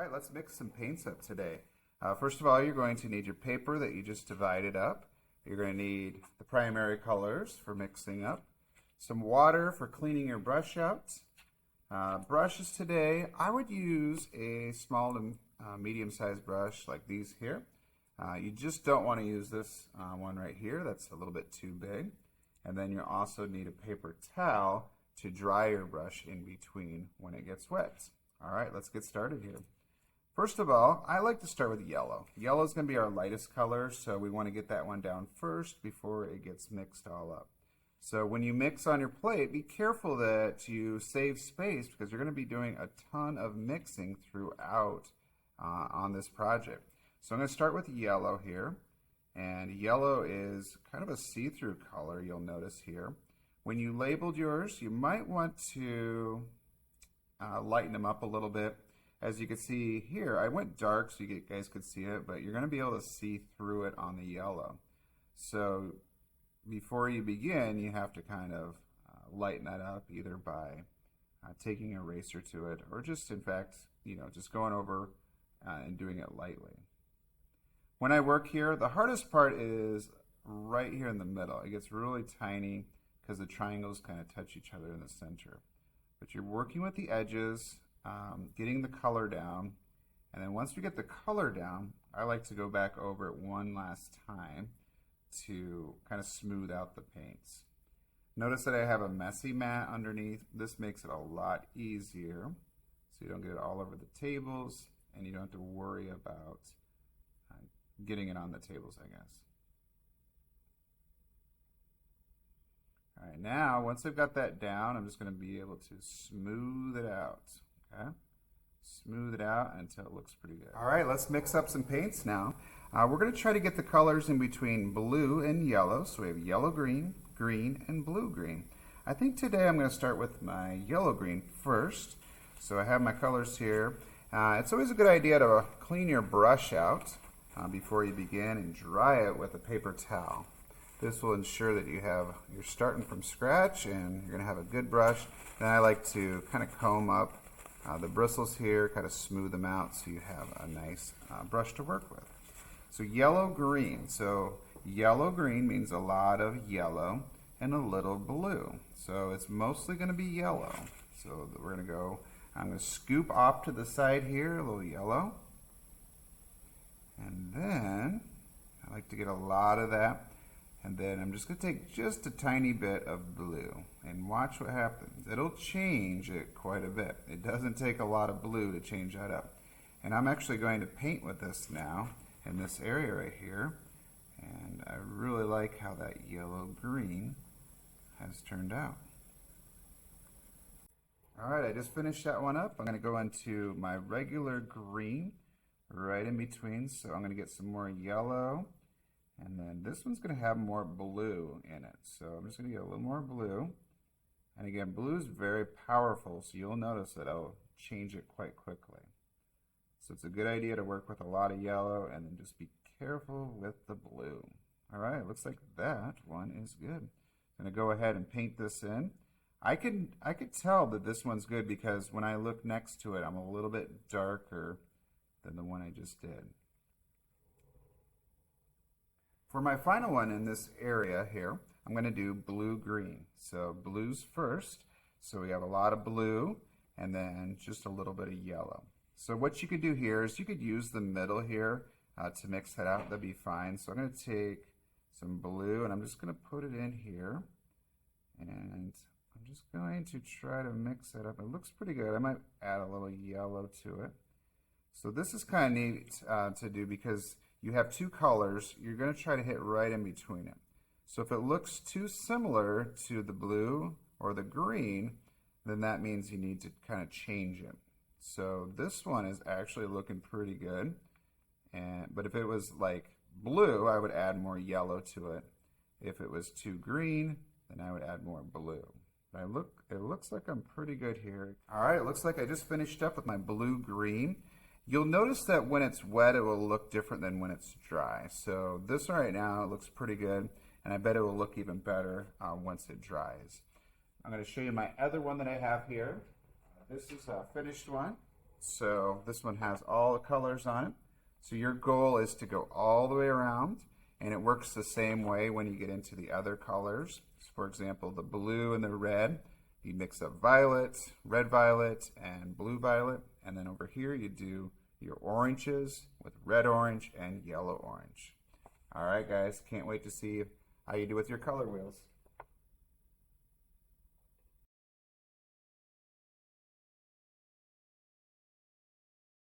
right, let's mix some paints up today. First of all, you're going to need your paper that you just divided up. You're going to need the primary colors for mixing up, some water for cleaning your brush out. Brushes today, I would use a small to medium-sized brush like these here. You just don't want to use this one right here. That's a little bit too big. And then you also need a paper towel to dry your brush in between when it gets wet. All right, let's get started here. First of all, I like to start with yellow. Yellow is going to be our lightest color, so we want to get that one down first before it gets mixed all up. So when you mix on your plate, be careful that you save space because you're going to be doing a ton of mixing throughout on this project. So I'm going to start with yellow here, and yellow is kind of a see-through color, you'll notice here. When you labeled yours, you might want to lighten them up a little bit. As you can see here, I went dark so you guys could see it, but you're going to be able to see through it on the yellow. So before you begin, you have to kind of lighten that up either by taking an eraser to it or just, in fact, just going over and doing it lightly. When I work here, the hardest part is right here in the middle. It gets really tiny because the triangles kind of touch each other in the center. But you're working with the edges, getting the color down, and then once we get the color down, I like to go back over it one last time to kind of smooth out the paints. Notice that I have a messy mat underneath. This makes it a lot easier so you don't get it all over the tables and you don't have to worry about getting it on the tables, I guess. All right, now once I've got that down, I'm just going to be able to smooth it out. Okay, smooth it out until it looks pretty good. All right, let's mix up some paints now. We're going to try to get the colors in between blue and yellow. So we have yellow green, green, and blue green. I think today I'm going to start with my yellow green first. So I have my colors here. It's always a good idea to clean your brush out before you begin and dry it with a paper towel. This will ensure that you're starting from scratch and you're going to have a good brush. Then I like to kind of comb up the bristles here, kind of smooth them out so you have a nice brush to work with. So yellow green. So yellow green means a lot of yellow and a little blue. So it's mostly going to be yellow. So we're going to go, I'm going to scoop off to the side here, a little yellow. And then I like to get a lot of that. And then I'm just going to take just a tiny bit of blue and watch what happens. It'll change it quite a bit. It doesn't take a lot of blue to change that up. And I'm actually going to paint with this now in this area right here. And I really like how that yellow-green has turned out. All right, I just finished that one up. I'm going to go into my regular green right in between. So I'm going to get some more yellow. And then this one's going to have more blue in it. So I'm just going to get a little more blue. And again, blue is very powerful, so you'll notice that I'll change it quite quickly. So it's a good idea to work with a lot of yellow and then just be careful with the blue. All right, looks like that one is good. I'm going to go ahead and paint this in. I could tell that this one's good because when I look next to it, I'm a little bit darker than the one I just did. For my final one in this area here, I'm going to do blue-green. So blue's first. So we have a lot of blue and then just a little bit of yellow. So what you could do here is you could use the middle here to mix that out. That'd be fine. So I'm going to take some blue and I'm just going to put it in here. And I'm just going to try to mix that up. It looks pretty good. I might add a little yellow to it. So this is kind of neat to do because you have two colors. You're going to try to hit right in between it. So if it looks too similar to the blue or the green, then that means you need to kind of change it. So this one is actually looking pretty good. But if it was like blue, I would add more yellow to it. If it was too green, then I would add more blue. But it looks like I'm pretty good here. All right, it looks like I just finished up with my blue-green. You'll notice that when it's wet, it will look different than when it's dry. So this one right now, it looks pretty good, and I bet it will look even better once it dries. I'm going to show you my other one that I have here. This is a finished one. So this one has all the colors on it. So your goal is to go all the way around, and it works the same way when you get into the other colors. So for example, the blue and the red, you mix up violet, red violet, and blue violet, and then over here you do your oranges with red orange and yellow orange. All right, guys, can't wait to see how you do with your color wheels.